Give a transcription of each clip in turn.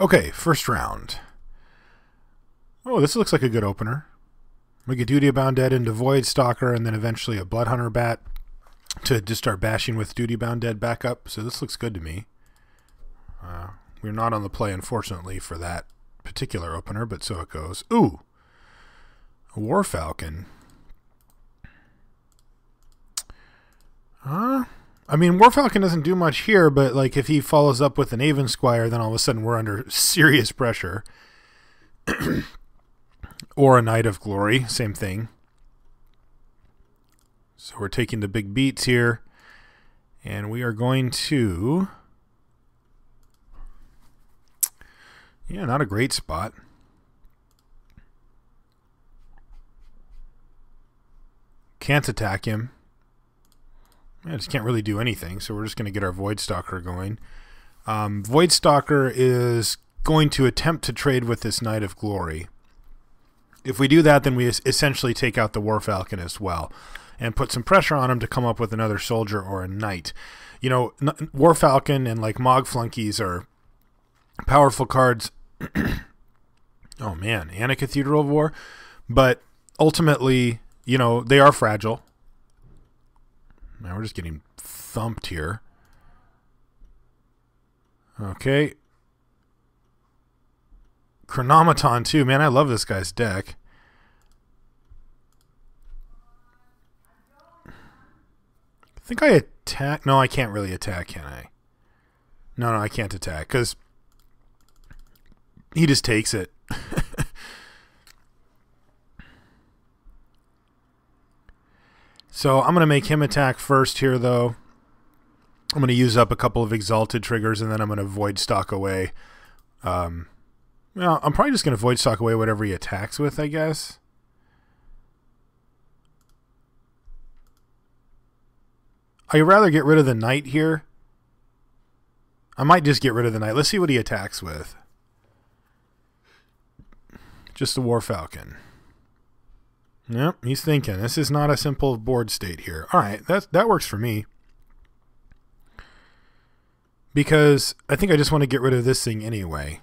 Okay, first round. Oh, this looks like a good opener. We get Duty Bound Dead into Void Stalker and then eventually a Bloodhunter Bat to just start bashing with Duty Bound Dead back up. So this looks good to me. We're not on the play, unfortunately, for that particular opener, but so it goes. Ooh! A War Falcon. I mean, War Falcon doesn't do much here, but like if he follows up with an Aven Squire, then all of a sudden we're under serious pressure. Or a Knight of Glory, same thing. So we're taking the big beats here, and we are going to... Yeah, not a great spot. Can't attack him. I just can't really do anything, so we're just going to get our Void Stalker going. Void Stalker is going to attempt to trade with this Knight of Glory. If we do that, then we essentially take out the War Falcon as well and put some pressure on him to come up with another soldier or a knight. You know, War Falcon and like Mog Flunkies are powerful cards. Oh man, and a Cathedral of War. But ultimately, you know, they are fragile. Now we're just getting thumped here. Okay. Chronomaton too. Man, I love this guy's deck. I think I attack. No, I can't really attack, can I? No, I can't attack because he just takes it. So I'm going to make him attack first here, though. I'm going to use up a couple of Exalted triggers, and then I'm going to Void Stalk away. Well, I'm probably just going to Void Stalk away whatever he attacks with, I guess. I'd rather get rid of the Knight here. I might just get rid of the Knight. Let's see what he attacks with. Just the War Falcon. Yep, he's thinking. This is not a simple board state here. All right, that works for me. Because I think I just want to get rid of this thing anyway.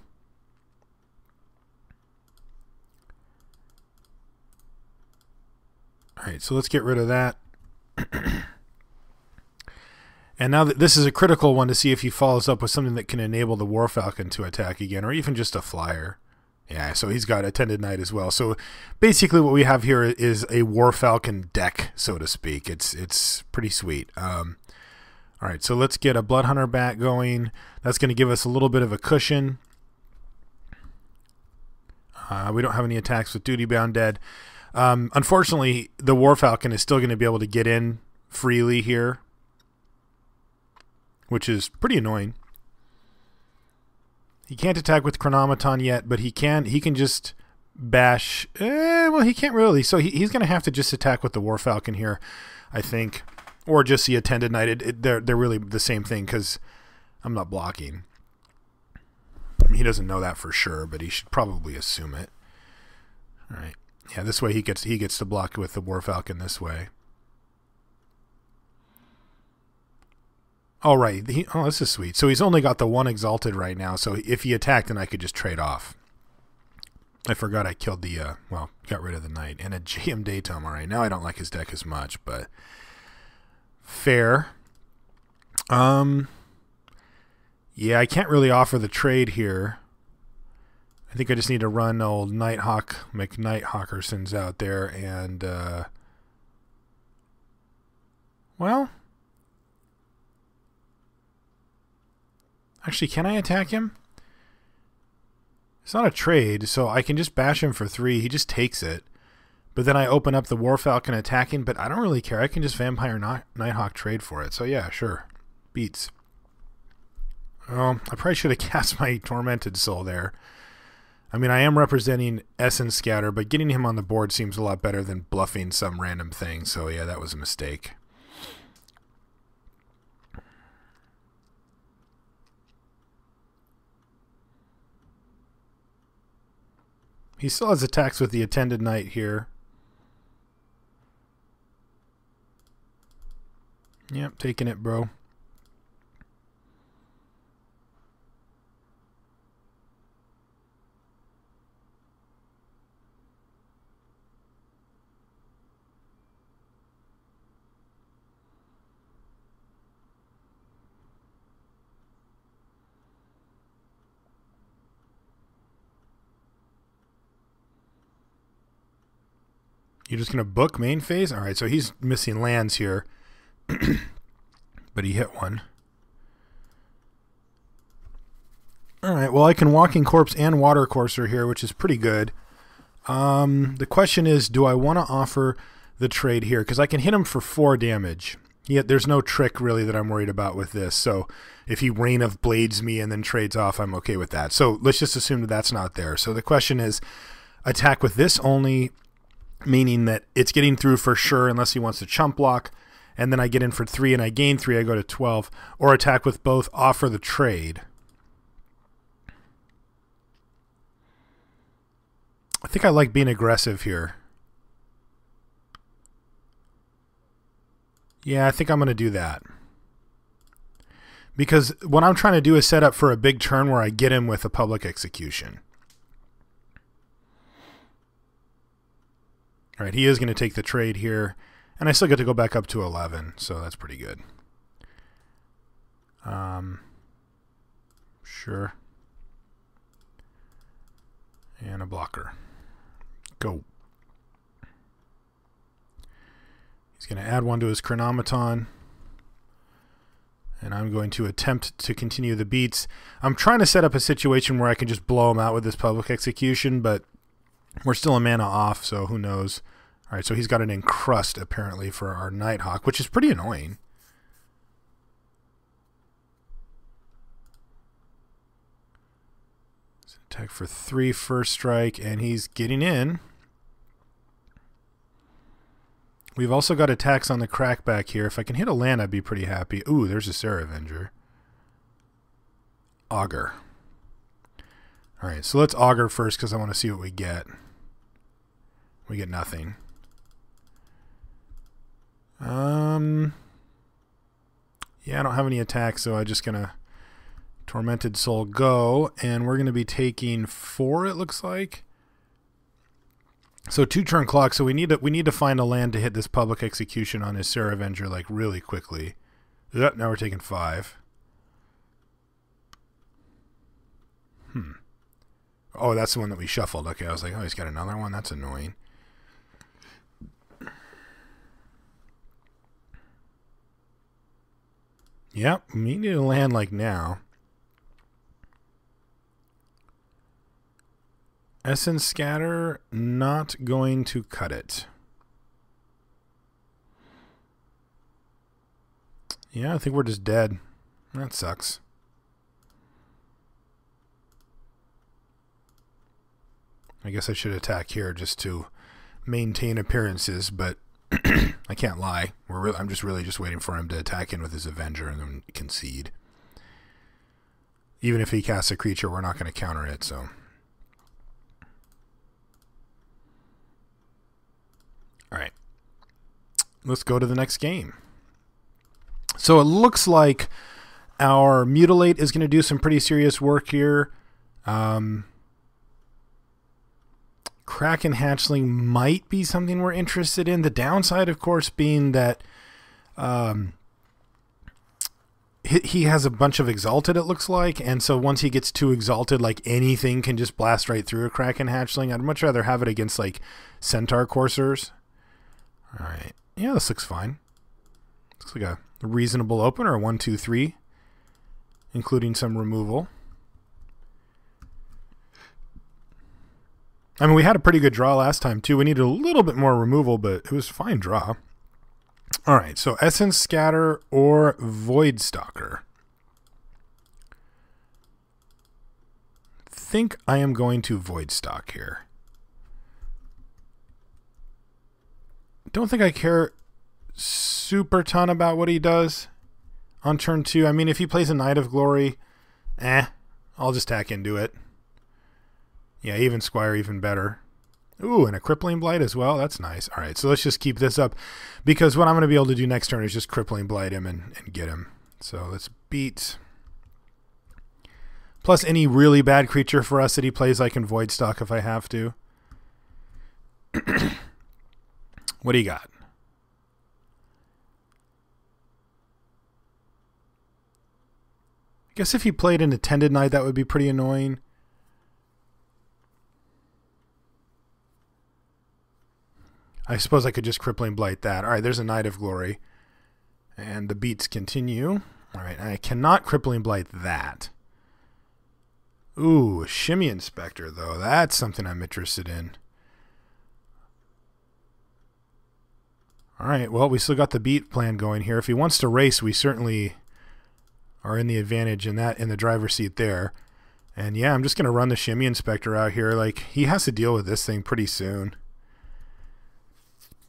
All right, so let's get rid of that. And now that this is a critical one to see if he follows up with something that can enable the War Falcon to attack again, or even just a flyer. Yeah, so he's got Attended Knight as well. So basically what we have here is a War Falcon deck, so to speak. It's pretty sweet. All right, so let's get a Bloodhunter Bat going. That's going to give us a little bit of a cushion. We don't have any attacks with Duty Bound Dead. Unfortunately, the War Falcon is still going to be able to get in freely here, which is pretty annoying. He can't attack with Chronomaton yet, but he can just bash. Well, he can't really. So he's going to have to just attack with the War Falcon here, I think. Or just the Attended Knight. They're really the same thing because I'm not blocking. I mean, he doesn't know that for sure, but he should probably assume it. All right. Yeah, this way he gets to block with the War Falcon this way. All right. Oh, this is sweet. So he's only got the one Exalted right now. So if he attacked, then I could just trade off. I forgot I killed the, well, got rid of the Knight. And a JM Datum. All right. Now I don't like his deck as much, but fair. Yeah, I can't really offer the trade here. I think I just need to run old Nighthawk, McKnight Hawkersons out there and, well... Actually, can I attack him? It's not a trade, so I can just bash him for 3. He just takes it. But then I open up the War Falcon attacking, but I don't really care. I can just Vampire Nighthawk trade for it. So yeah, sure. Beats. Oh, I probably should have cast my Tormented Soul there. I mean, I am representing Essence Scatter, but getting him on the board seems a lot better than bluffing some random thing. So yeah, that was a mistake. He still has attacks with the Attended Knight here. Yep, taking it, bro. You're just going to book main phase? All right, so he's missing lands here. But he hit one. All right, well, I can Walking Corpse and Water Courser here, which is pretty good. The question is, do I want to offer the trade here? Because I can hit him for 4 damage. Yet there's no trick really that I'm worried about with this. So if he Rain of Blades me and then trades off, I'm okay with that. So let's just assume that that's not there. So the question is, attack with this only, meaning that it's getting through for sure unless he wants to chump block, and then I get in for 3 and I gain 3, I go to 12, or attack with both, offer the trade. I think I like being aggressive here. Yeah, I think I'm going to do that. Because what I'm trying to do is set up for a big turn where I get him with a public execution. All right, he is going to take the trade here. And I still get to go back up to 11, so that's pretty good. Sure. And a blocker. Go. He's going to add 1 to his Chronometon. And I'm going to attempt to continue the beats. I'm trying to set up a situation where I can just blow him out with this public execution, but we're still a mana off, so who knows. All right, so he's got an Encrust, apparently, for our Nighthawk, which is pretty annoying. So attack for 3 first strike, and he's getting in. We've also got attacks on the Crackback here. If I can hit a land, I'd be pretty happy. Ooh, there's a Serra Avenger. Augur. All right, so let's Augur first because I want to see what we get. We get nothing. Yeah, I don't have any attacks, so I'm just gonna Tormented Soul go, and we're gonna be taking 4, it looks like. So 2 turn clock, so we need to find a land to hit this public execution on his Serra Avenger like really quickly. Yep, now we're taking 5. Oh, that's the one that we shuffled. Okay, I was like, oh, he's got another one? That's annoying. Yep, we need a land like now. Essence Scatter, not going to cut it. Yeah, I think we're just dead. That sucks. I guess I should attack here just to maintain appearances, but I can't lie. I'm just really waiting for him to attack in with his Avenger and then concede. Even if he casts a creature, we're not going to counter it, so. Alright. Let's go to the next game. So it looks like our Mutilate is going to do some pretty serious work here. Kraken Hatchling might be something we're interested in. The downside, of course, being that he has a bunch of Exalted, it looks like, and so once he gets too Exalted, like anything can just blast right through a Kraken Hatchling. I'd much rather have it against like Centaur Coursers. All right, yeah, this looks fine. Looks like a reasonable opener, 1, 2, 3, including some removal. I mean, we had a pretty good draw last time, too. We needed a little bit more removal, but it was a fine draw. All right, so Essence Scatter or Void Stalker. I think I am going to Void Stalk here. Don't think I care super ton about what he does on turn 2. I mean, if he plays a Knight of Glory, I'll just tack into it. Yeah, even Squire, even better. Ooh, and a Crippling Blight as well. That's nice. All right, so let's just keep this up because what I'm going to be able to do next turn is just Crippling Blight him and get him. So let's beat. Plus any really bad creature for us that he plays, I can Void Stalk if I have to. What do you got? I guess if he played an Attended Knight, that would be pretty annoying. I suppose I could just Crippling Blight that. All right, there's a Knight of Glory. And the beats continue. All right, I cannot Crippling Blight that. Ooh, Shimmy Inspector, though. That's something I'm interested in. All right, well, we still got the beat plan going here. If he wants to race, we certainly are in the advantage in the driver's seat there. And yeah, I'm just going to run the Shimmy Inspector out here. Like, he has to deal with this thing pretty soon.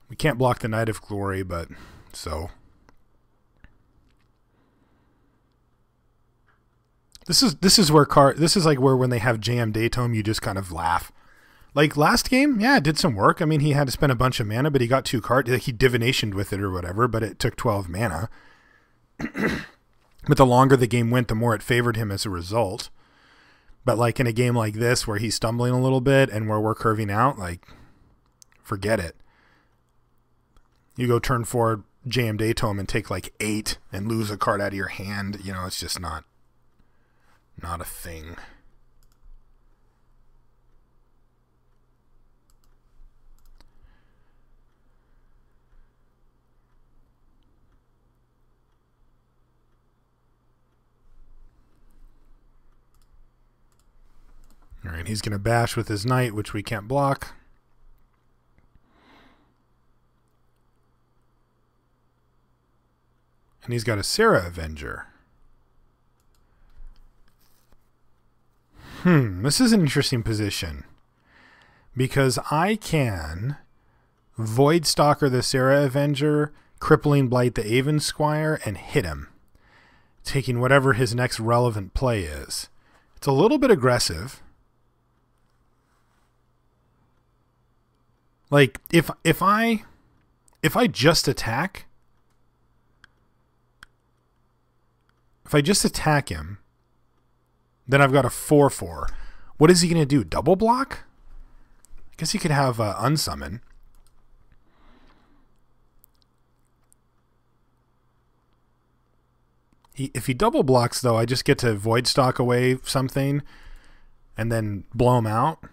We can't block the Knight of Glory, but so. This is like where when they have JM Daytome, you just kind of laugh. Like last game, yeah, it did some work. I mean, he had to spend a bunch of mana, but he got 2 cards. He divinationed with it or whatever, but it took 12 mana. But the longer the game went, the more it favored him as a result. But like in a game like this, where he's stumbling a little bit and where we're curving out, like, forget it. You go turn 4 JM Daytome and take like 8 and lose a card out of your hand. You know, it's just not a thing. All right, he's going to bash with his Knight, which we can't block. And he's got a Serra Avenger. This is an interesting position. Because I can Void Stalker the Serra Avenger, Crippling Blight the Aven Squire, and hit him, taking whatever his next relevant play is. It's a little bit aggressive. Like, if I just attack... If I just attack him, then I've got a 4/4. What is he going to do? Double block? I guess he could have unsummon. If he double blocks, though, I just get to Void Stalk away something and then blow him out.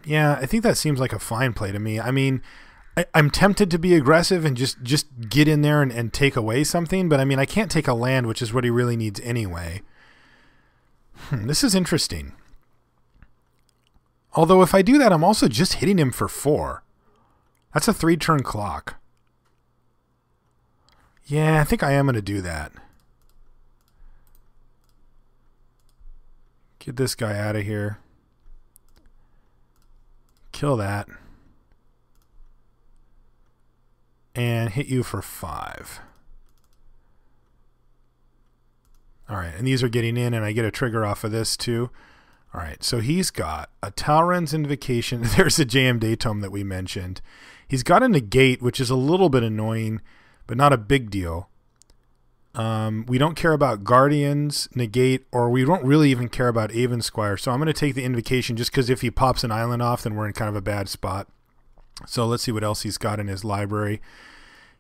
Yeah, I think that seems like a fine play to me. I mean, I'm tempted to be aggressive and just get in there and take away something, but I mean, I can't take a land, which is what he really needs anyway. This is interesting. Although if I do that, I'm also just hitting him for 4. That's a 3-turn clock. Yeah, I think I am going to do that. Get this guy out of here. Kill that. And hit you for 5. All right, and these are getting in, and I get a trigger off of this too. All right, so he's got a Talron's Invocation. There's a JM Daytome that we mentioned. He's got a Negate, which is a little bit annoying, but not a big deal. We don't care about Guardians, Negate, or we don't really even care about Aven Squire. So I'm going to take the Invocation just because if he pops an island off, then we're in kind of a bad spot. So let's see what else he's got in his library.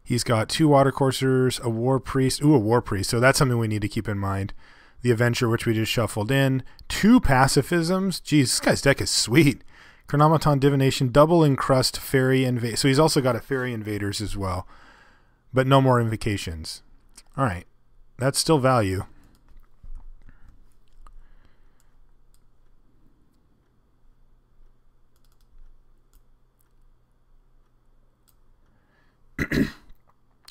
He's got 2 Watercoursers, a War Priest. Ooh, a War Priest. So that's something we need to keep in mind. The Avenger, which we just shuffled in. 2 Pacifisms. Geez, this guy's deck is sweet. Chronomaton Divination, double Encrust, Fairy Invader. So he's also got a Fairy Invaders as well. But no more Invocations. All right. That's still value.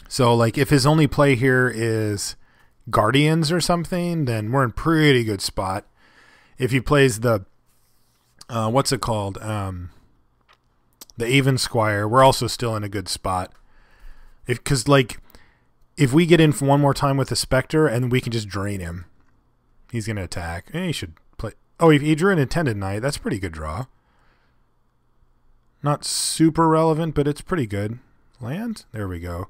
So, like, if his only play here is Guardians or something, then we're in pretty good spot. If he plays the, what's it called? The Aven Squire, we're also still in a good spot. Because, like, if we get in for one more time with the Spectre, and we can just drain him, he's going to attack. And he should play. Oh, he drew an Intended Knight. That's a pretty good draw. Not super relevant, but it's pretty good. Land? There we go.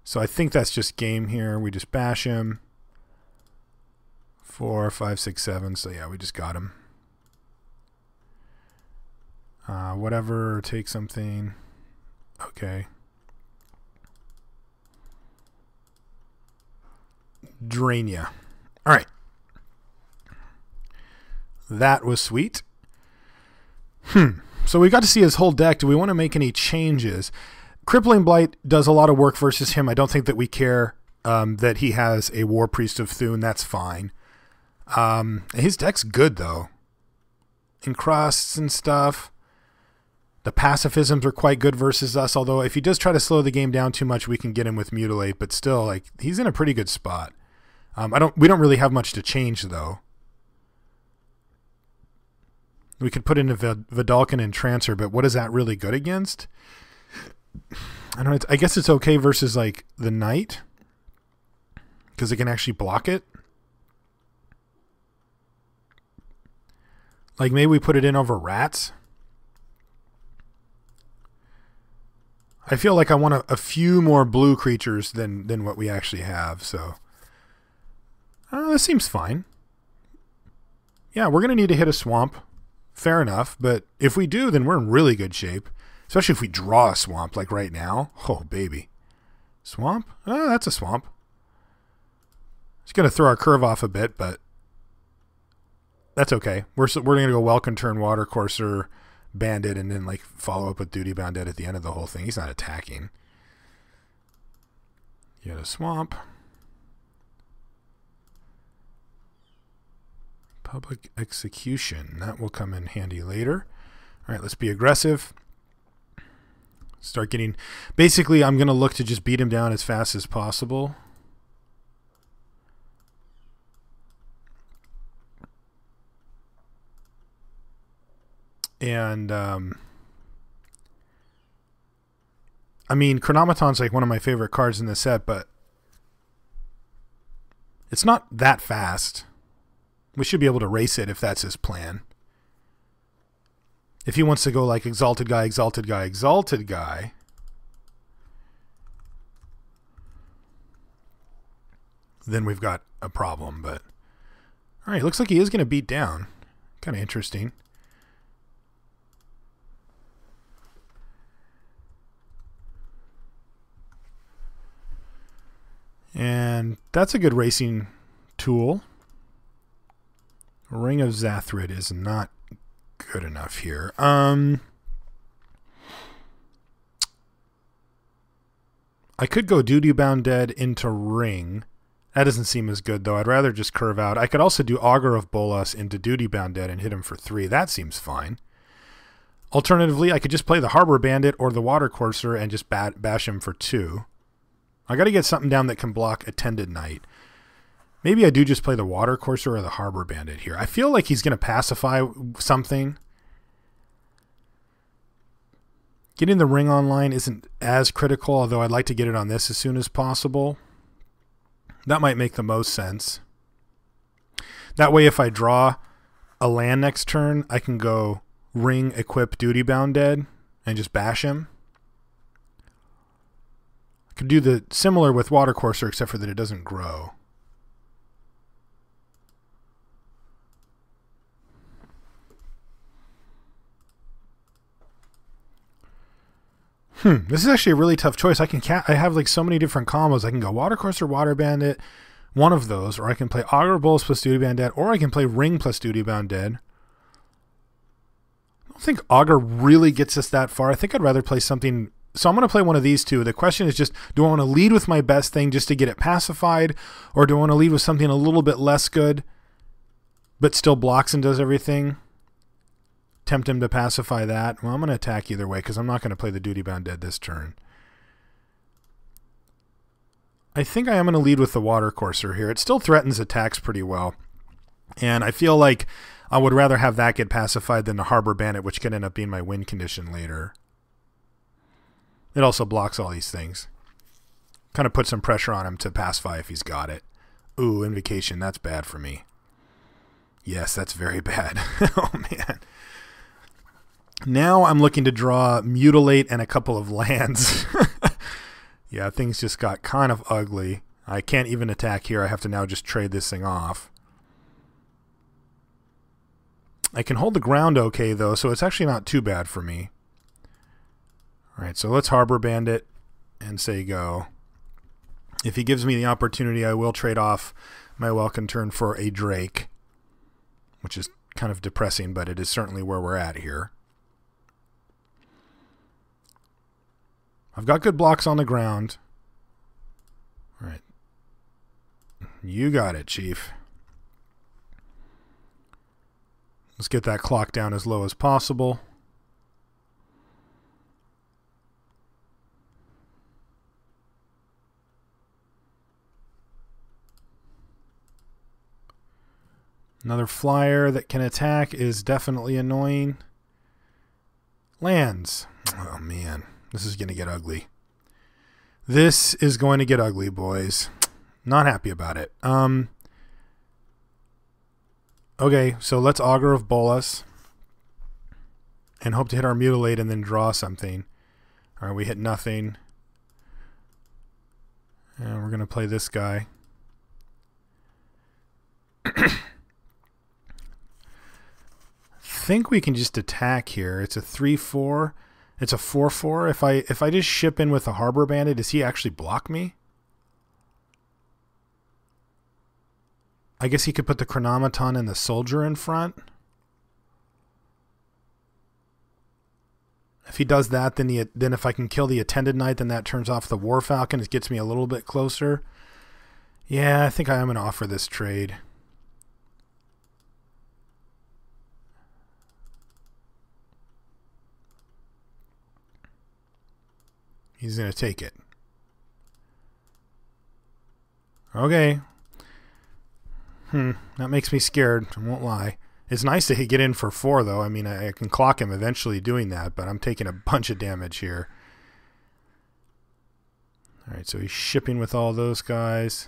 So I think that's just game here. We just bash him. 4, 5, 6, 7. So yeah, we just got him. Whatever, take something. Okay. Drain ya. All right. That was sweet. So we got to see his whole deck. Do we want to make any changes? Crippling Blight does a lot of work versus him. I don't think that we care that he has a War Priest of Thune. That's fine. His deck's good, though. Encrusts and stuff. The pacifisms are quite good versus us, although if he does try to slow the game down too much, we can get him with Mutilate, but still, like, he's in a pretty good spot. We don't really have much to change, though. We could put in a Vidalcan Entrancer, but what is that really good against? I don't know. I guess it's okay versus, like, the Knight, because it can actually block it. Like, maybe we put it in over Rats. I feel like I want a few more blue creatures than what we actually have, so this seems fine. Yeah, we're going to need to hit a swamp. Fair enough, but if we do, then we're in really good shape. Especially if we draw a swamp, like right now. Oh, baby. Swamp? Oh, that's a swamp. It's going to throw our curve off a bit, but that's okay. We're going to go Welcome Turn, Watercourser, Bandit, and then like follow up with Duty Bound Dead at the end of the whole thing. He's not attacking. You got a swamp. Public Execution. That will come in handy later. All right, let's be aggressive. Start getting... Basically, I'm going to look to just beat him down as fast as possible. And, I mean, Chronomaton's like one of my favorite cards in the set, but it's not that fast. We should be able to race it if that's his plan. If he wants to go like Exalted Guy, Exalted Guy, Exalted Guy, then we've got a problem, but... Alright, looks like he is going to beat down. Kind of interesting. And that's a good racing tool. Ring of Zathrid is not good enough here. I could go Duty Bound Dead into Ring. That doesn't seem as good, though. I'd rather just curve out. I could also do Augur of Bolas into Duty Bound Dead and hit him for 3. That seems fine. Alternatively, I could just play the Harbor Bandit or the Watercourser and just bash him for 2. I got to get something down that can block Attended Knight. Maybe I do just play the Watercourser or the Harbor Bandit here. I feel like he's going to pacify something. Getting the Ring online isn't as critical, although I'd like to get it on this as soon as possible. That might make the most sense. That way, if I draw a land next turn, I can go Ring, equip Duty Bound Dead, and just bash him. I could do the similar with Watercourser, except for that it doesn't grow. This is actually a really tough choice. I have like so many different combos. I can go Watercourser, Water Bandit, one of those, or I can play Augur Bolas plus Duty Bound Dead, or I can play Ring plus Duty Bound Dead. I don't think Augur really gets us that far. I think I'd rather play something. So I'm going to play one of these two. The question is just, do I want to lead with my best thing just to get it pacified, or do I want to lead with something a little bit less good, but still blocks and does everything? Tempt him to pacify that. Well, I'm going to attack either way because I'm not going to play the Duty Bound Dead this turn. I think I am going to lead with the Watercourser here. It still threatens attacks pretty well. And I feel like I would rather have that get pacified than the Harbor Bandit, which could end up being my win condition later. It also blocks all these things. Kind of puts some pressure on him to pacify if he's got it. Ooh, Invocation. That's bad for me. Yes, that's very bad. Oh, man. Now I'm looking to draw Mutilate and a couple of lands. Yeah, things just got kind of ugly. I can't even attack here. I have to now just trade this thing off. I can hold the ground okay, though, so it's actually not too bad for me. All right, so let's Harbor Bandit and say go. If he gives me the opportunity, I will trade off my Welcome Turn for a Drake, which is kind of depressing, but it is certainly where we're at here. I've got good blocks on the ground. All right. You got it, Chief. Let's get that clock down as low as possible. Another flyer that can attack is definitely annoying. Lands. Oh, man. This is going to get ugly. This is going to get ugly, boys. Not happy about it. Okay, so let's Augur of Bolas. And hope to hit our Mutilate and then draw something. Alright, we hit nothing. And we're going to play this guy. Think we can just attack here. It's a 3/4. It's a 4/4. If I just ship in with a Harbor Bandit, does he actually block me? I guess he could put the Chronomaton and the Soldier in front. If he does that, then if I can kill the Attended Knight, then that turns off the War Falcon. It gets me a little bit closer. Yeah, I think I am going to offer this trade. He's going to take it. Okay. That makes me scared. I won't lie. It's nice to get in for 4, though. I mean, I can clock him eventually doing that, but I'm taking a bunch of damage here. All right, so he's shipping with all those guys.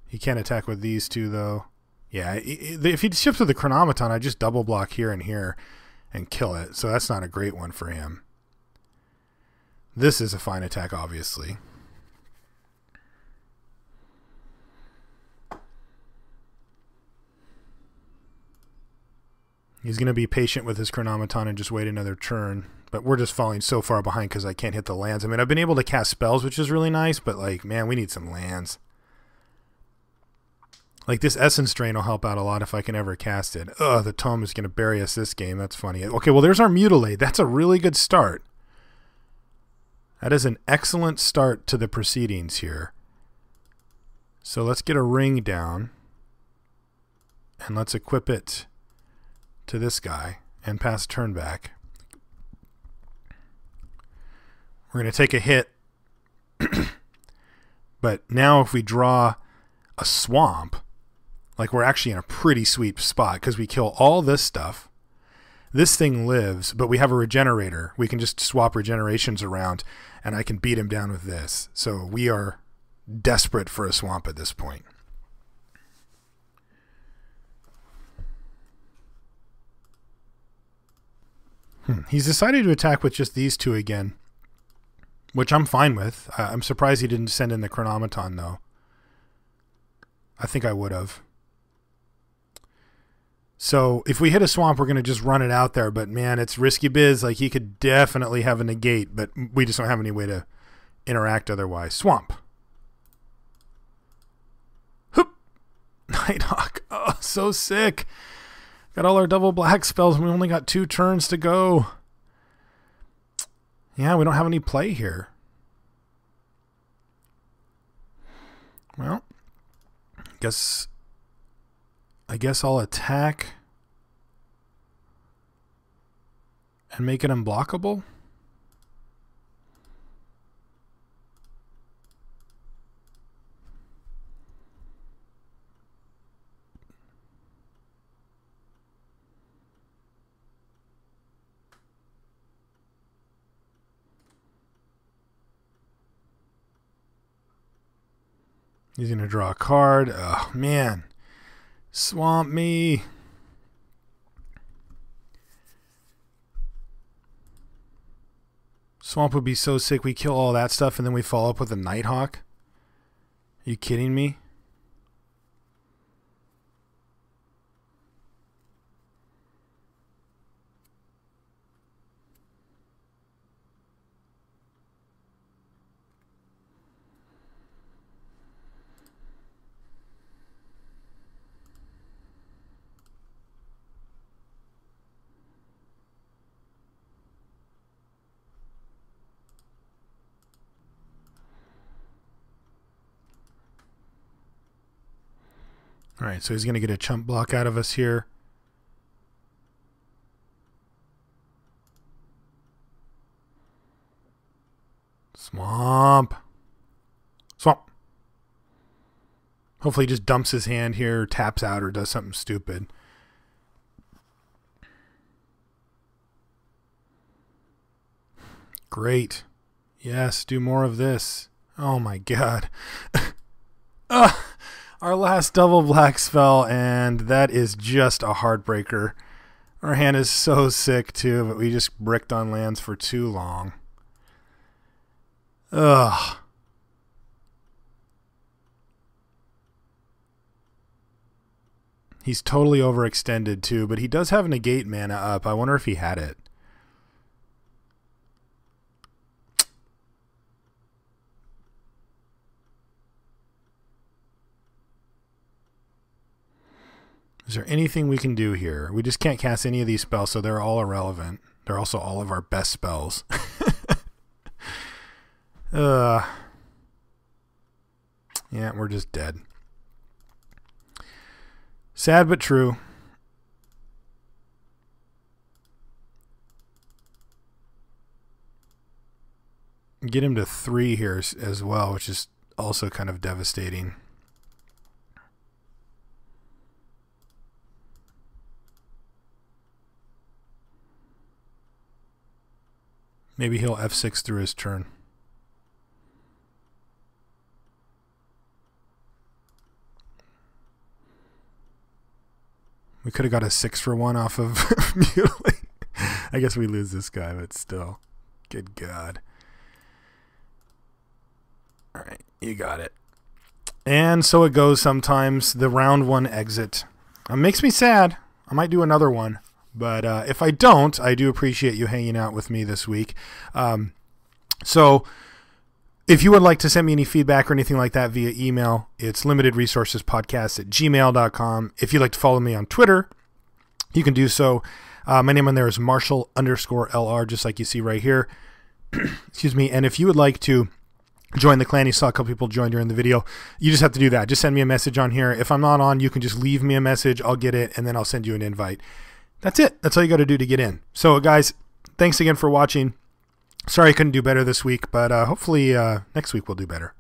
He can't attack with these two, though. Yeah, if he ships with the Chronomaton, I just double block here and here and kill it. So that's not a great one for him. This is a fine attack, obviously. He's going to be patient with his Chronomaton and just wait another turn. But we're just falling so far behind because I can't hit the lands. I mean, I've been able to cast spells, which is really nice, but, like, man, we need some lands. Like, this Essence Drain will help out a lot if I can ever cast it. Ugh, the Tome is going to bury us this game. That's funny. Okay, well, there's our Mutilate. That's a really good start. That is an excellent start to the proceedings here. So let's get a ring down. And let's equip it to this guy and pass turn back. We're going to take a hit. But now if we draw a swamp, like we're actually in a pretty sweet spot because we kill all this stuff. This thing lives, but we have a regenerator. We can just swap regenerations around, and I can beat him down with this. So we are desperate for a swamp at this point. He's decided to attack with just these two again, which I'm fine with. I'm surprised he didn't send in the Chronomaton, though. I think I would have. So if we hit a swamp, we're going to just run it out there. But, man, it's risky biz. Like, he could definitely have a negate, but we just don't have any way to interact otherwise. Swamp. Hoop. Nighthawk. Oh, so sick. Got all our double black spells, and we only got 2 turns to go. Yeah, we don't have any play here. Well, I guess I'll attack and make it unblockable. He's going to draw a card. Oh, man. Swamp me. Swamp would be so sick. We kill all that stuff and then we follow up with a Nighthawk. Are you kidding me? All right, so he's going to get a chump block out of us here. Swamp. Swamp. Hopefully he just dumps his hand here, taps out, or does something stupid. Great. Yes, do more of this. Oh my god. Our last double blacks fell, and that is just a heartbreaker. Our hand is so sick too, but we just bricked on lands for too long. Ugh. He's totally overextended too, but he does have negate mana up. I wonder if he had it. Is there anything we can do here? We just can't cast any of these spells, so they're all irrelevant. They're also all of our best spells. Yeah, we're just dead. Sad but true. Get him to 3 here as well, which is also kind of devastating. Maybe he'll F6 through his turn. We could have got a 6-for-1 off of Mutilate. I guess we lose this guy, but still. Good God. All right, you got it. And so it goes sometimes. The round 1 exit. It makes me sad. I might do another one. But if I don't, I do appreciate you hanging out with me this week. So if you would like to send me any feedback or anything like that via email, it's limitedresourcespodcast@gmail.com. If you'd like to follow me on Twitter, you can do so. My name on there is Marshall_LR, just like you see right here. Excuse me. And if you would like to join the clan, you saw a couple people join during the video, you just have to do that. Just send me a message on here. If I'm not on, you can just leave me a message. I'll get it, and then I'll send you an invite. That's it. That's all you got to do to get in. So, guys, thanks again for watching. Sorry I couldn't do better this week, but hopefully next week we'll do better.